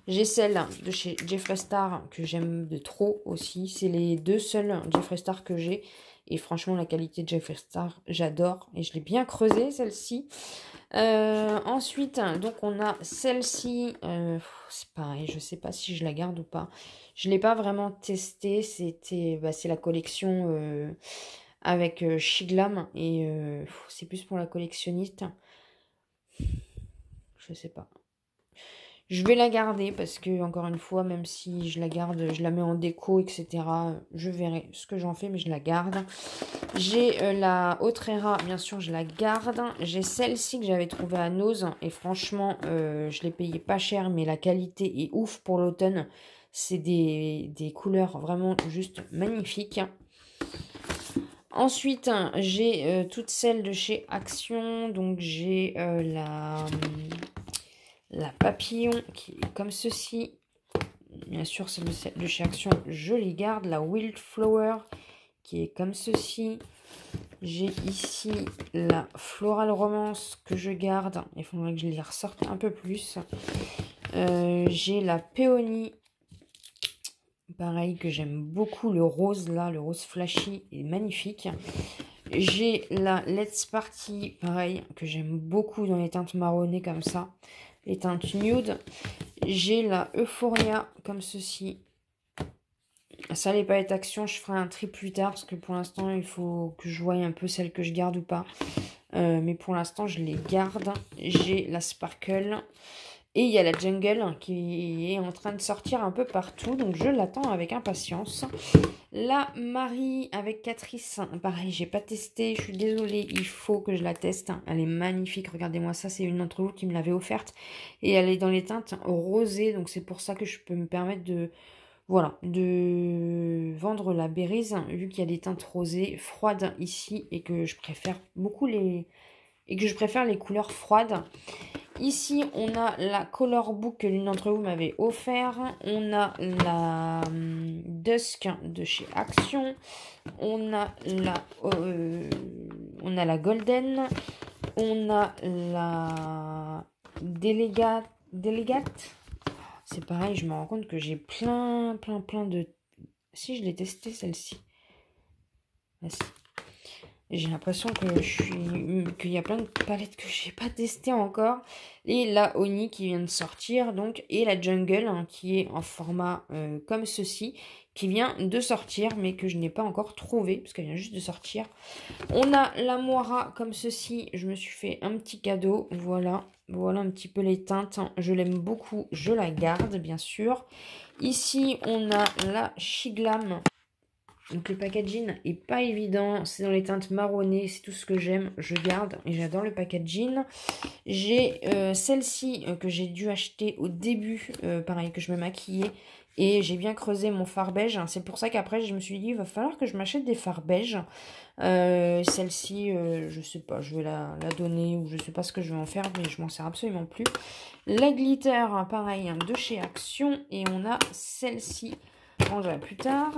J'ai celle de chez Jeffree Star, que j'aime de trop aussi. C'est les deux seuls Jeffree Star que j'ai. Et franchement, la qualité de Jeffree Star, j'adore. Et je l'ai bien creusée, celle-ci. Ensuite, donc on a celle-ci. C'est pareil, je sais pas si je la garde ou pas. Je ne l'ai pas vraiment testée. C'est la collection avec Shiglam. Et c'est plus pour la collectionniste. Je sais pas. Je vais la garder parce que, encore une fois, même si je la garde, je la mets en déco, etc. Je verrai ce que j'en fais, mais je la garde. J'ai la Autrera, bien sûr, je la garde. J'ai celle-ci que j'avais trouvée à Nose. Et franchement, je l'ai payée pas cher, mais la qualité est ouf pour l'automne. C'est des couleurs vraiment juste magnifiques. Ensuite, j'ai toutes celles de chez Action. Donc, j'ai la papillon qui est comme ceci. Bien sûr, celle de chez Action, je les garde. La Wildflower qui est comme ceci. J'ai ici la Floral Romance que je garde. Il faudrait que je les ressorte un peu plus. J'ai la Péonie. Pareil, que j'aime beaucoup. Le rose là, le rose flashy est magnifique. J'ai la Let's Party, pareil, que j'aime beaucoup dans les teintes marronnées comme ça. Les teintes nude. J'ai la Euphoria comme ceci. Ça, les palettes Action, je ferai un tri plus tard parce que pour l'instant, il faut que je voie un peu celle que je garde ou pas. Mais pour l'instant, je les garde. J'ai la Sparkle. Et il y a la Jungle qui est en train de sortir un peu partout. Donc, je l'attends avec impatience. La Marie avec Catrice. Pareil, j'ai pas testé. Je suis désolée. Il faut que je la teste. Elle est magnifique. Regardez-moi ça. C'est une d'entre vous qui me l'avait offerte. Et elle est dans les teintes rosées. Donc, c'est pour ça que je peux me permettre de... Voilà, de vendre la Berries, vu qu'il y a des teintes rosées froides ici et que je préfère beaucoup les couleurs froides. Ici, on a la Color Book que l'une d'entre vous m'avait offert. On a la Dusk de chez Action. On a la Golden. On a la Delegate. C'est pareil, je me rends compte que j'ai plein de... Si, je l'ai testé celle-ci. Ah, si. J'ai l'impression qu'il y a plein de palettes que je n'ai pas testées encore. Et la Oni qui vient de sortir, donc, et la Jungle qui est en format comme ceci, qui vient de sortir, mais que je n'ai pas encore trouvé, parce qu'elle vient juste de sortir. On a la Moira comme ceci, je me suis fait un petit cadeau, voilà un petit peu les teintes, je l'aime beaucoup, je la garde bien sûr. Ici on a la Shiglam. Donc le packaging est pas évident, c'est dans les teintes marronnées, c'est tout ce que j'aime, je garde et j'adore le packaging. J'ai celle-ci que j'ai dû acheter au début, pareil que je me maquillais et j'ai bien creusé mon fard beige. C'est pour ça qu'après je me suis dit il va falloir que je m'achète des fards beige. Celle-ci, je sais pas, je vais la donner ou je sais pas ce que je vais en faire, mais je m'en sers absolument plus. La glitter, pareil, de chez Action et on a celle-ci. Je rangerai plus tard.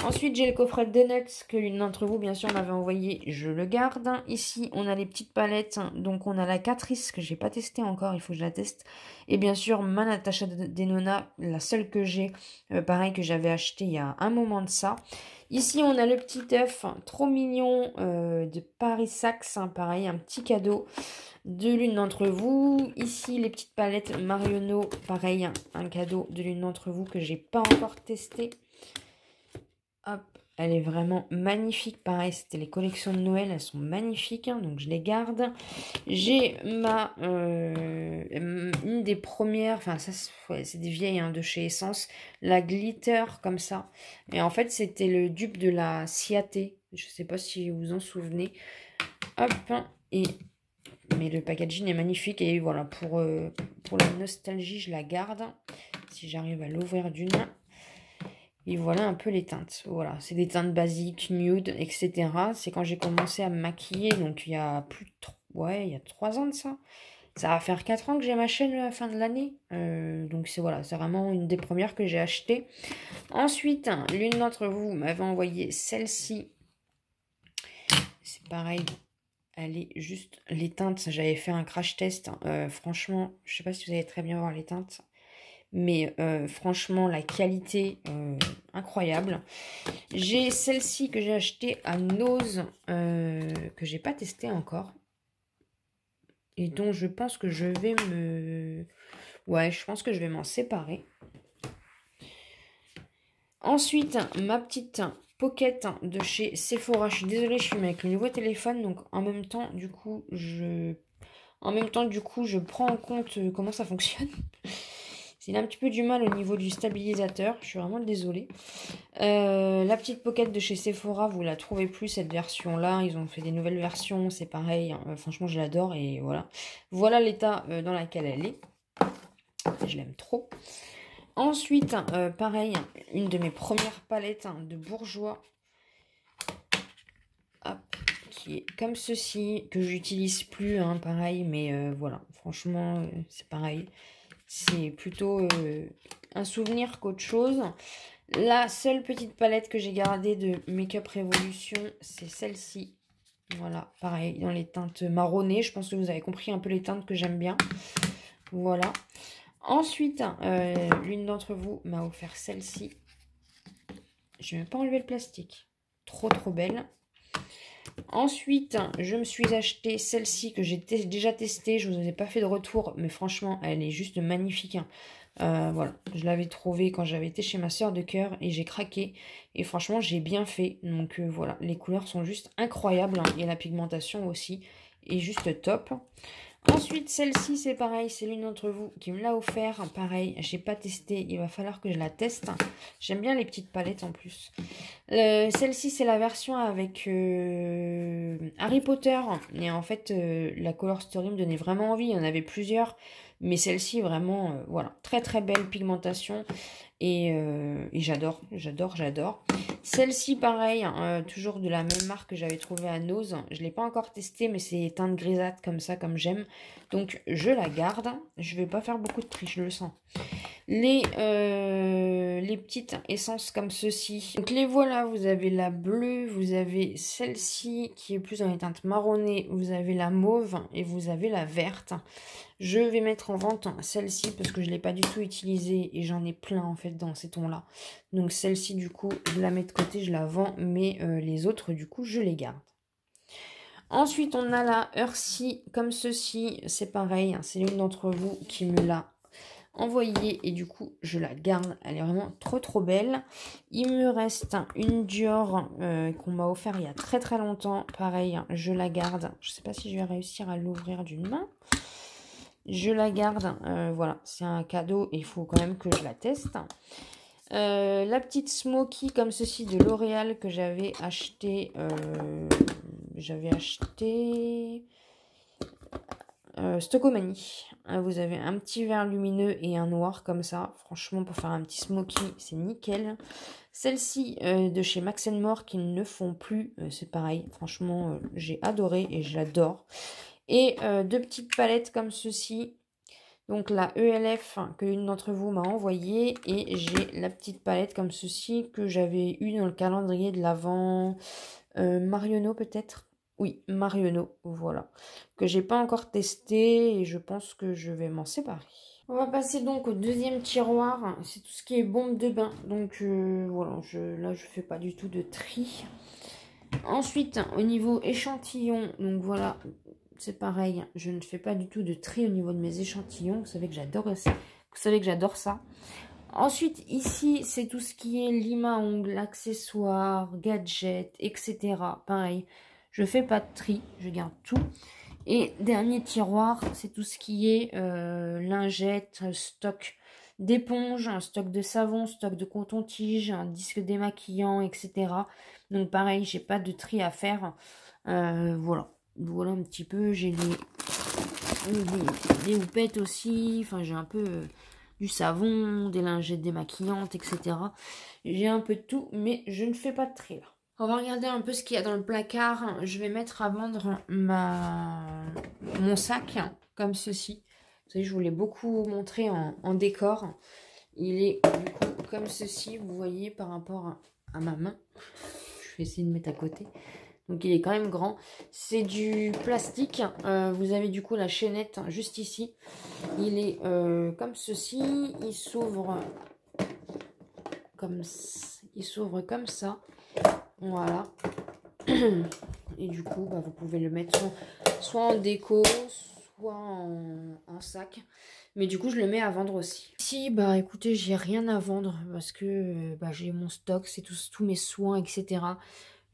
Ensuite, j'ai le coffret de Donuts que l'une d'entre vous, bien sûr, m'avait envoyé. Je le garde. Ici, on a les petites palettes. Donc, on a la Catrice que j'ai pas testée encore. Il faut que je la teste. Et bien sûr, ma Natasha Denona, la seule que j'ai. Pareil, que j'avais acheté il y a un moment de ça. Ici, on a le petit œuf trop mignon de Paris Saxe. Pareil, un petit cadeau de l'une d'entre vous. Ici, les petites palettes Marionneau. Pareil, un cadeau de l'une d'entre vous que j'ai pas encore testé. Hop, elle est vraiment magnifique. Pareil, c'était les collections de Noël. Elles sont magnifiques, donc je les garde. J'ai une des premières, enfin ça c'est des vieilles de chez Essence, la Glitter comme ça. Et en fait, c'était le dupe de la Ciaté. Je sais pas si vous vous en souvenez. Hop, mais le packaging est magnifique et voilà, pour la nostalgie, je la garde. Si j'arrive à l'ouvrir d'une main. Et voilà un peu les teintes. Voilà, c'est des teintes basiques, nude, etc. C'est quand j'ai commencé à me maquiller, donc il y a plus de 3 ans de ça. Ça va faire 4 ans que j'ai ma chaîne à la fin de l'année. Donc c'est vraiment une des premières que j'ai achetées. Ensuite, l'une d'entre vous m'avait envoyé celle-ci. C'est pareil. Elle est juste... Les teintes, j'avais fait un crash test. Franchement, je sais pas si vous allez très bien voir les teintes. Mais franchement, la qualité, incroyable. J'ai celle-ci que j'ai achetée à Nose, que j'ai pas testée encore. Et dont je pense que je vais je pense que je vais m'en séparer. Ensuite, ma petite pocket de chez Sephora. Je suis désolée, je filme avec le nouveau téléphone. Donc en même temps, du coup, je prends en compte comment ça fonctionne. Il a un petit peu du mal au niveau du stabilisateur. Je suis vraiment désolée. La petite pocket de chez Sephora, vous la trouvez plus cette version-là. Ils ont fait des nouvelles versions, c'est pareil. Franchement, je l'adore et voilà. Voilà l'état dans lequel elle est. Je l'aime trop. Ensuite, pareil, une de mes premières palettes de Bourjois. Hop, qui est comme ceci, que j'utilise plus, hein, pareil, mais voilà, franchement, c'est pareil. C'est plutôt un souvenir qu'autre chose. La seule petite palette que j'ai gardée de Makeup Revolution, c'est celle-ci. Voilà, pareil, dans les teintes marronnées. Je pense que vous avez compris un peu les teintes que j'aime bien. Voilà. Ensuite, l'une d'entre vous m'a offert celle-ci. Je vais même pas enlever le plastique. Trop, trop belle. Ensuite, je me suis acheté celle-ci que j'ai déjà testée. Je ne vous ai pas fait de retour, mais franchement, elle est juste magnifique. Hein. Voilà, je l'avais trouvée quand j'avais été chez ma soeur de cœur et j'ai craqué. Et franchement, j'ai bien fait. Donc voilà, les couleurs sont juste incroyables. Hein, et la pigmentation aussi est juste top. Ensuite, celle-ci, c'est pareil, c'est l'une d'entre vous qui me l'a offert. Pareil, j'ai pas testé, il va falloir que je la teste. J'aime bien les petites palettes en plus. Celle-ci, c'est la version avec Harry Potter. Et en fait, la Color Story me donnait vraiment envie. Il y en avait plusieurs. Mais celle-ci, vraiment, voilà, très très belle pigmentation. Et j'adore, j'adore, j'adore. Celle-ci, pareil, toujours de la même marque que j'avais trouvée à Nose. Je ne l'ai pas encore testée, mais c'est teinte grisâtre comme ça, comme j'aime. Donc, je la garde. Je ne vais pas faire beaucoup de tri, je le sens. Les petites essences comme ceci. Donc, les voilà, vous avez la bleue, vous avez celle-ci qui est plus dans les teintes marronnées, vous avez la mauve et vous avez la verte. Je vais mettre en vente celle-ci parce que je ne l'ai pas du tout utilisée et j'en ai plein en fait dans ces tons-là. Donc celle-ci du coup, je la mets de côté, je la vends, mais les autres du coup, je les garde. Ensuite, on a la Earthy comme ceci, c'est pareil, hein, c'est l'une d'entre vous qui me l'a envoyée et du coup, je la garde. Elle est vraiment trop trop belle. Il me reste une Dior qu'on m'a offert il y a très très longtemps. Pareil, je la garde. Je ne sais pas si je vais réussir à l'ouvrir d'une main. Je la garde, voilà, c'est un cadeau et il faut quand même que je la teste. La petite Smoky comme ceci de L'Oréal que j'avais acheté. Stockomanie. Vous avez un petit vert lumineux et un noir comme ça. Franchement, pour faire un petit Smoky, c'est nickel. Celle-ci de chez Max More qui ne font plus, c'est pareil. Franchement, j'ai adoré et je l'adore. Et deux petites palettes comme ceci. Donc la ELF que l'une d'entre vous m'a envoyée. Et j'ai la petite palette comme ceci que j'avais eu dans le calendrier de l'Avent. Marionneau peut-être. Oui, Marionneau, voilà. Que j'ai pas encore testé et je pense que je vais m'en séparer. On va passer donc au deuxième tiroir. C'est tout ce qui est bombe de bain. Donc voilà, là je fais pas du tout de tri. Ensuite, au niveau échantillon, donc voilà, c'est pareil, je ne fais pas du tout de tri au niveau de mes échantillons. Vous savez que j'adore ça. Vous savez que j'adore ça. Ensuite, ici, c'est tout ce qui est lime à ongles, accessoires, gadgets, etc. Pareil, je fais pas de tri, je garde tout. Et dernier tiroir, c'est tout ce qui est lingettes, stock d'éponges, un stock de savon, stock de coton-tige, un disque démaquillant, etc. Donc pareil, j'ai pas de tri à faire. Voilà. Voilà un petit peu. J'ai des houpettes aussi. Enfin, j'ai un peu du savon, des lingettes démaquillantes, etc. J'ai un peu de tout, mais je ne fais pas de tri là. On va regarder un peu ce qu'il y a dans le placard. Je vais mettre à vendre mon sac, comme ceci. Vous savez, je vous l'ai beaucoup montré en décor. Il est du coup comme ceci, vous voyez, par rapport à ma main. Je vais essayer de mettre à côté. Donc il est quand même grand. C'est du plastique. Vous avez du coup la chaînette juste ici. Il est comme ceci. Il s'ouvre comme ça. Voilà. Et du coup, bah, vous pouvez le mettre soit en déco, soit en sac. Mais du coup, je le mets à vendre aussi. Ici, bah écoutez, j'ai rien à vendre parce que bah, j'ai mon stock, c'est tous mes soins, etc.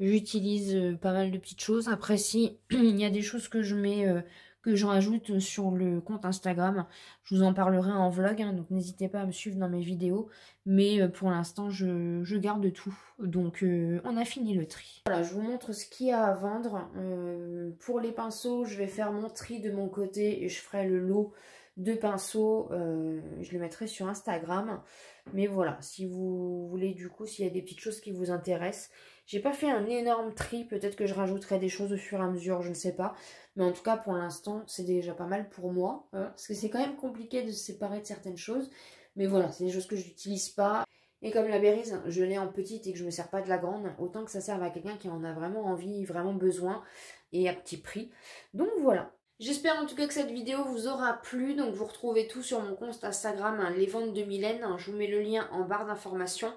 J'utilise pas mal de petites choses. Après, si il y a des choses que je mets que je rajoute sur le compte Instagram. Je vous en parlerai en vlog, hein, donc n'hésitez pas à me suivre dans mes vidéos. Mais pour l'instant, je garde tout. Donc on a fini le tri. Voilà, je vous montre ce qu'il y a à vendre. Pour les pinceaux, je vais faire mon tri de mon côté et je ferai le lot de pinceaux. Je le mettrai sur Instagram. Mais voilà, si vous voulez du coup, s'il y a des petites choses qui vous intéressent. J'ai pas fait un énorme tri, peut-être que je rajouterai des choses au fur et à mesure, je ne sais pas. Mais en tout cas, pour l'instant, c'est déjà pas mal pour moi. Parce que c'est quand même compliqué de se séparer de certaines choses. Mais voilà, c'est des choses que je n'utilise pas. Et comme la Berry's, je l'ai en petite et que je ne me sers pas de la grande, autant que ça serve à quelqu'un qui en a vraiment envie, vraiment besoin et à petit prix. Donc voilà. J'espère en tout cas que cette vidéo vous aura plu. Donc vous retrouvez tout sur mon compte Instagram, hein, les ventes de Mylène. Je vous mets le lien en barre d'informations.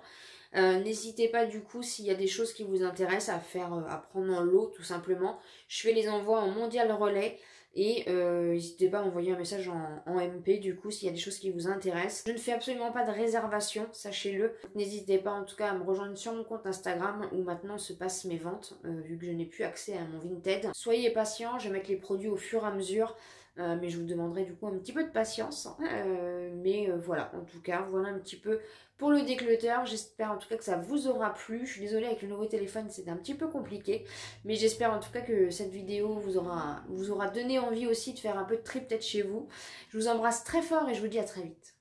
N'hésitez pas du coup s'il y a des choses qui vous intéressent à faire, à prendre en lot tout simplement. Je fais les envois en mondial relais et n'hésitez pas à envoyer un message en MP du coup s'il y a des choses qui vous intéressent. Je ne fais absolument pas de réservation, sachez-le. N'hésitez pas en tout cas à me rejoindre sur mon compte Instagram où maintenant se passent mes ventes vu que je n'ai plus accès à mon Vinted. Soyez patients, je vais mettre les produits au fur et à mesure. Mais je vous demanderai du coup un petit peu de patience. Voilà, en tout cas, voilà un petit peu pour le déclutter. J'espère en tout cas que ça vous aura plu. Je suis désolée, avec le nouveau téléphone, c'était un petit peu compliqué. Mais j'espère en tout cas que cette vidéo vous aura donné envie aussi de faire un peu de tri peut-être chez vous. Je vous embrasse très fort et je vous dis à très vite.